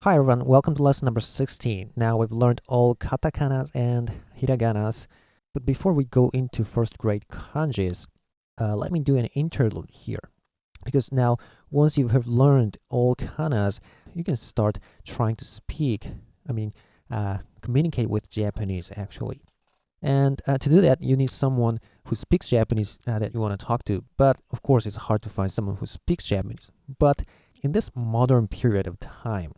Hi everyone, welcome to lesson number 16. Now we've learned all katakanas and hiraganas, but before we go into first grade kanjis, let me do an interlude here. Because now, once you have learned all kanas, you can start trying to communicate with Japanese actually. And to do that, you need someone who speaks Japanese that you want to talk to. But of course, it's hard to find someone who speaks Japanese. But in this modern period of time,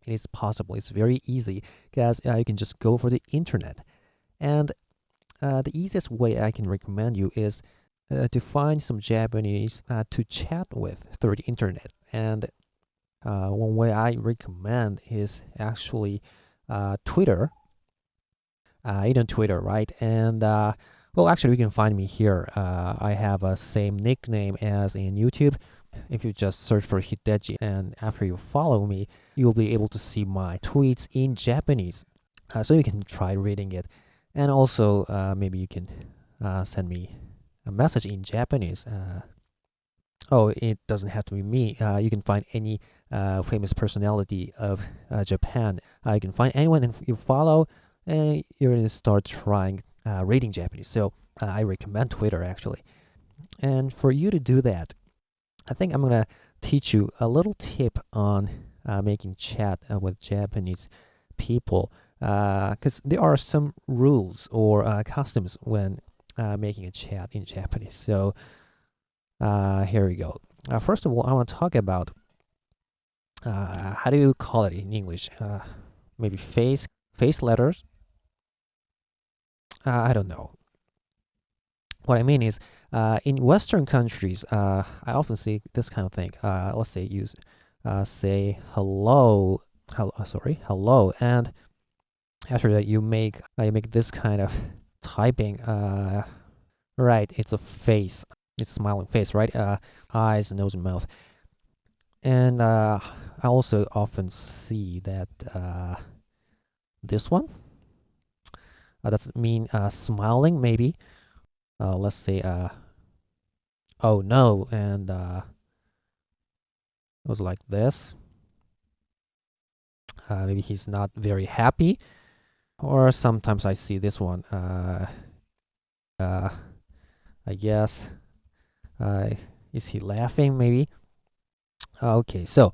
it is possible. It's very easy because you can just go for the internet. And the easiest way I can recommend you is to find some Japanese to chat with through the internet. And one way I recommend is actually Twitter. Twitter, right? And well, actually, you can find me here. I have a same nickname as in YouTube. If you just search for Hideji, and after you follow me, you'll be able to see my tweets in Japanese. So you can try reading it. And also, maybe you can send me a message in Japanese. It doesn't have to be me. You can find any famous personality of Japan. You can find anyone and you follow, and you're going to start trying reading Japanese. So I recommend Twitter, actually. And for you to do that, I think I'm going to teach you a little tip on making chat with Japanese people, because there are some rules or customs when making a chat in Japanese. So here we go. First of all, I want to talk about how do you call it in English? Maybe face letters. I don't know. What I mean is, in Western countries, I often see this kind of thing. Let's say use say hello, hello, and after that you make this kind of typing. Right, it's a face, it's a smiling face, right? Eyes, nose, and mouth. And I also often see that this one. That's mean smiling, maybe. Let's say oh no, and it was like this. Maybe he's not very happy. Or sometimes I see this one. I guess. Is he laughing? Maybe. Okay, so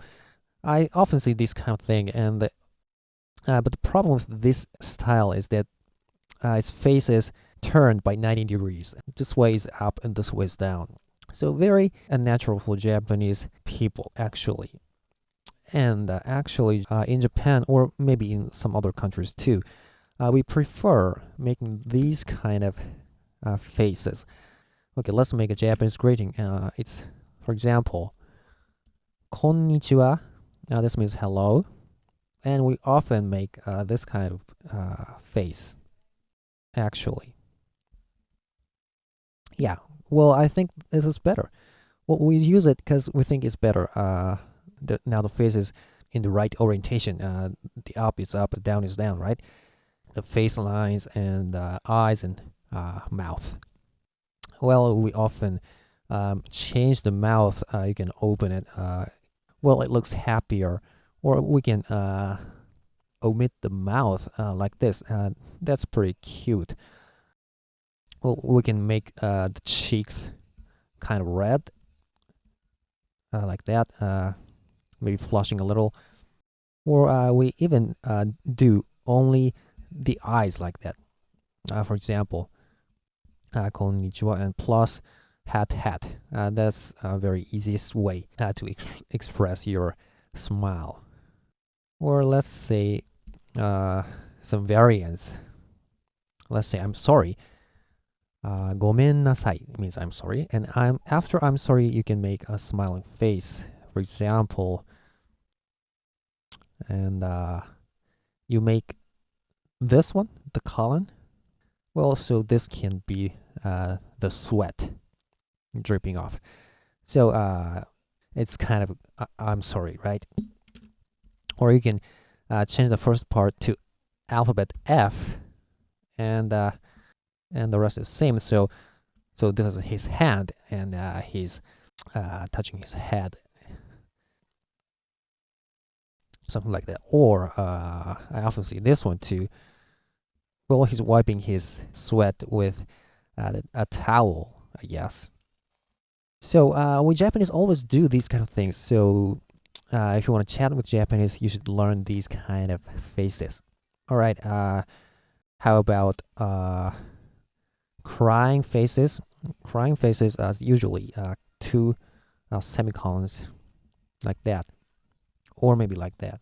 I often see this kind of thing, and but the problem with this style is that its face is turned by 90 degrees. This way is up and this way is down. So very unnatural for Japanese people, actually. And actually, in Japan, or maybe in some other countries too, we prefer making these kind of faces. Okay, let's make a Japanese greeting. It's, for example, konnichiwa. This means hello. And we often make this kind of face, actually. Yeah, well, I think this is better. Well, we use it because we think it's better. Now the face is in the right orientation. The up is up, down is down, right? The face lines and eyes and mouth. Well, we often change the mouth. You can open it. Well, it looks happier. Or we can omit the mouth like this. That's pretty cute. Well, we can make the cheeks kind of red, like that. Maybe flushing a little. Or we even do only the eyes like that. For example, konnichiwa and plus hat. That's a very easiest way to express your smile. Or let's say some variants. Let's say I'm sorry. Gomennasai means I'm sorry, and after I'm sorry, you can make a smiling face, for example, and you make this one the colon. Well, so this can be the sweat dripping off. So it's kind of I'm sorry, right? Or you can change the first part to alphabet F, and the rest is the same. So this is his hand, and he's touching his head. something like that. Or I often see this one too. Well, he's wiping his sweat with a towel, I guess. So we Japanese always do these kind of things. So if you want to chat with Japanese, you should learn these kind of faces. All right. How about crying faces? Crying faces are usually two semicolons like that, or maybe like that.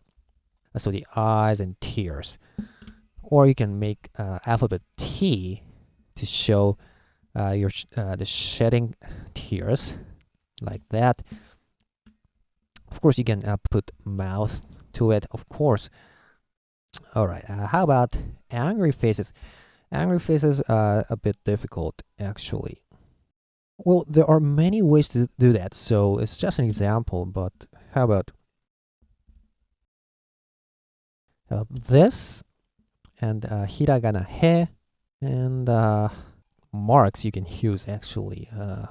So the eyes and tears. Or you can make alphabet T to show the shedding tears like that. Of course, you can put mouth to it, of course. All right. How about angry faces? Angry faces are a bit difficult, actually. Well, there are many ways to do that, so it's just an example. But how about this and hiragana he and marks you can use actually. How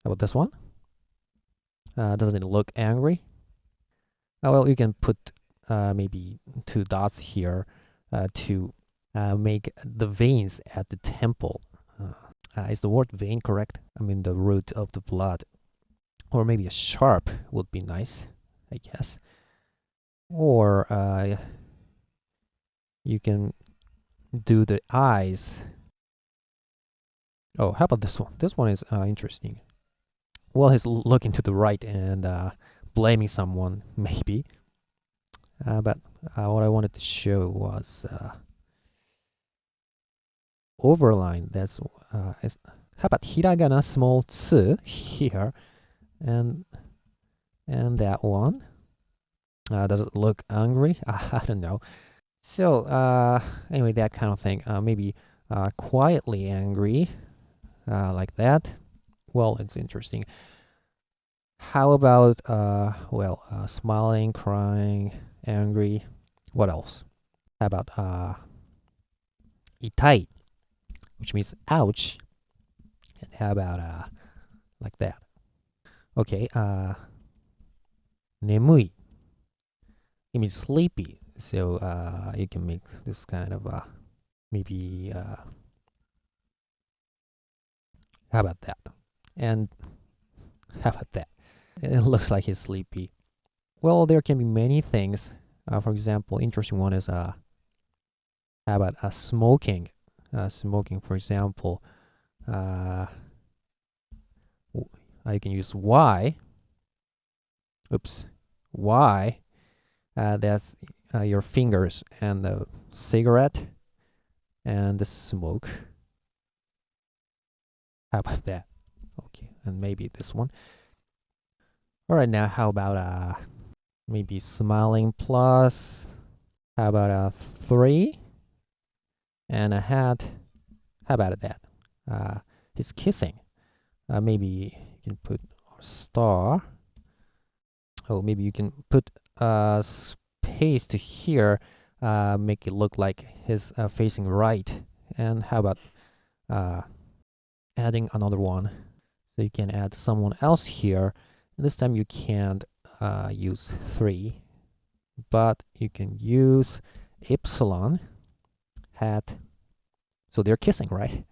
about this one? Doesn't it look angry? Well, you can put maybe two dots here to make the veins at the temple. Is the word vein correct? I mean the root of the blood. Or maybe a sharp would be nice, I guess. Or you can do the eyes. Oh, how about this one? This one is interesting. Well, he's looking to the right and blaming someone, maybe. But what I wanted to show was overline. That's how about hiragana small tsu here, and that one. Does it look angry? I don't know. So anyway, that kind of thing. Maybe quietly angry, like that. Well, it's interesting. How about smiling, crying, angry? What else? How about itai, which means ouch. And how about like that? Okay, nemui. It means sleepy. So you can make this kind of maybe how about that? And how about that? It looks like he's sleepy. Well, there can be many things. For example, interesting one is how about smoking? Smoking, for example, you can use Y. Oops, Y. That's your fingers and the cigarette and the smoke. How about that? Okay, and maybe this one. All right, now how about maybe smiling plus? How about a 3 and a hat? How about that? He's kissing. Maybe you can put a star. Oh, maybe you can put a space to here, make it look like he's facing right. And how about adding another one? So you can add someone else here. This time you can't use 3, but you can use epsilon hat. So they're kissing, right?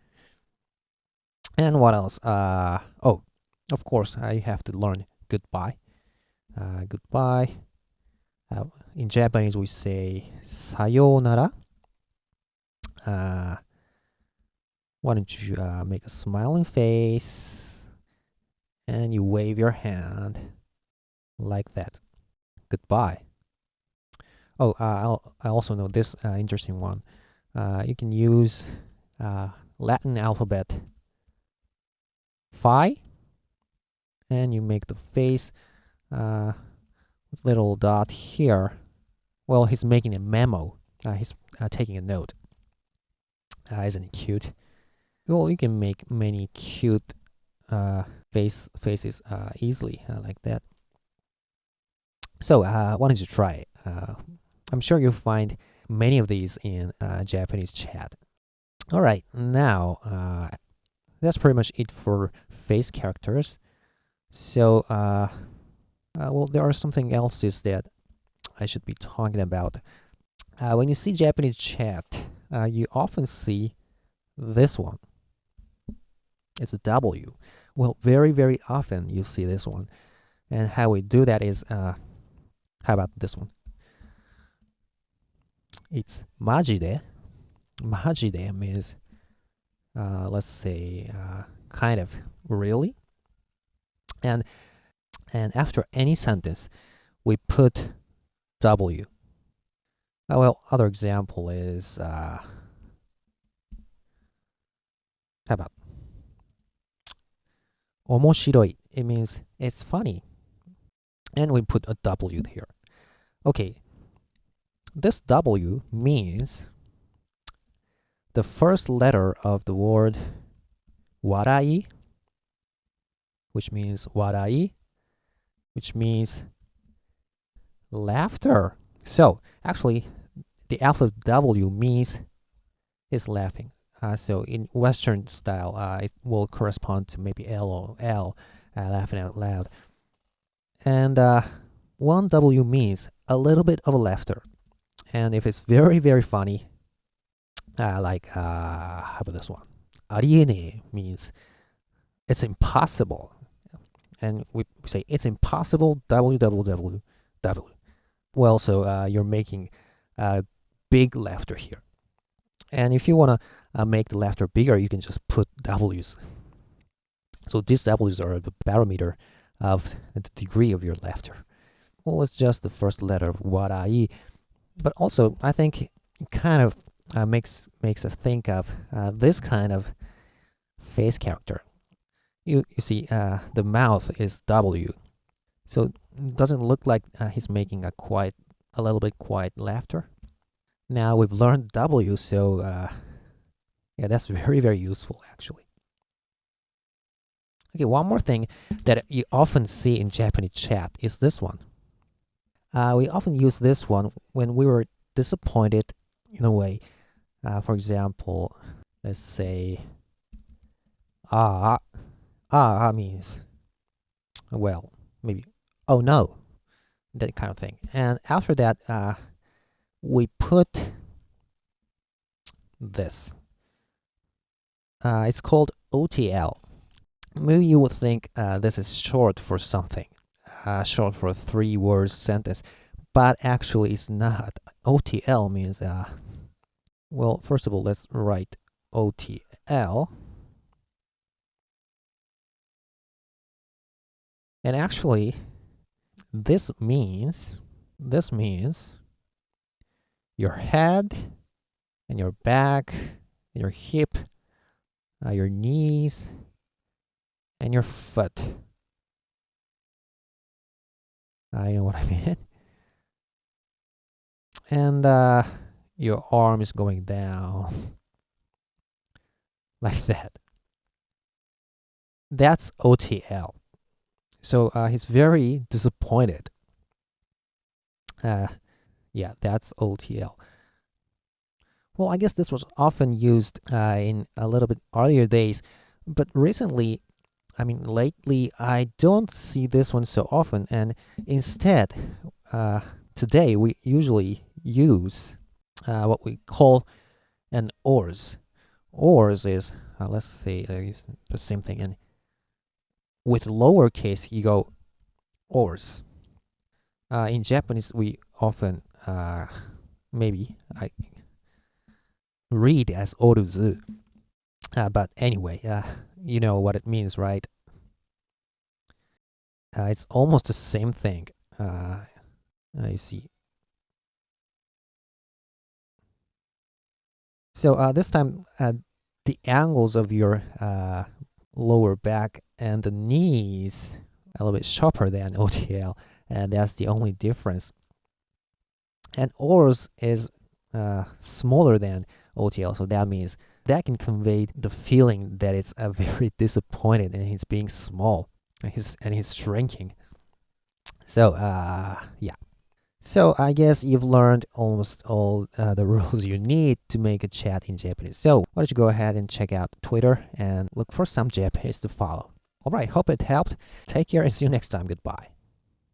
And what else? Oh, of course, I have to learn goodbye. Goodbye. In Japanese, we say sayonara. Why don't you make a smiling face and you wave your hand like that. Goodbye. Oh, I also know this interesting one. You can use Latin alphabet phi, and you make the face little dot here. Well, he's making a memo. He's taking a note. Isn't it cute? Well, you can make many cute faces easily like that. So why don't you try it? I'm sure you'll find many of these in Japanese chat. All right, now that's pretty much it for face characters. So Well, there are something else is that I should be talking about. When you see Japanese chat, you often see this one. It's a W. Well, very, very often you see this one. And how we do that is, how about this one? It's majide. Majide means, let's say, kind of, really. And after any sentence, we put W. Well, other example is, how about 面白い? It means it's funny. And we put a W here. Okay. This W means the first letter of the word warai, which means warai, which means laughter. So actually, the alphabet W means is laughing. So in Western style, it will correspond to maybe LOL, laughing out loud. And one W means a little bit of laughter. And if it's very, very funny, like, how about this one? Ariene means it's impossible. And we say it's impossible, www. Well, so you're making big laughter here. And if you want to make the laughter bigger, you can just put W's. So these W's are the barometer of the degree of your laughter. Well, it's just the first letter of warai. But also, I think it kind of makes us think of this kind of face character. You see, the mouth is W. So it doesn't look like he's making a little bit quiet laughter. Now we've learned W, so yeah, that's very, very useful actually. Okay, one more thing that you often see in Japanese chat is this one. We often use this one when we were disappointed in a way. For example, let's say, means, well, maybe, oh no, that kind of thing. And after that, we put this. It's called OTL. Maybe you would think this is short for something, short for a 3-word sentence, but actually it's not. OTL means, well, first of all, let's write OTL. And actually, this means your head and your back, and your hip, your knees, and your foot. You know what I mean? And your arm is going down like that. That's OTL. So he's very disappointed. Yeah, that's OTL. Well, I guess this was often used in a little bit earlier days, but recently, I mean, lately, I don't see this one so often. And instead, today, we usually use what we call an ORS. ORS is, let's say, the same thing. And with lowercase, you go ORS. In Japanese, we often, maybe, I read as oruzu. But anyway, you know what it means, right? It's almost the same thing. I see. So this time, the angles of your lower back and the knees a little bit sharper than OTL, and that's the only difference. And ORS is smaller than OTL, so that means that can convey the feeling that it's very disappointed and he's being small and he's shrinking. So yeah. So I guess you've learned almost all the rules you need to make a chat in Japanese. So why don't you go ahead and check out Twitter and look for some Japanese to follow. All right, hope it helped. Take care and see you next time. Goodbye.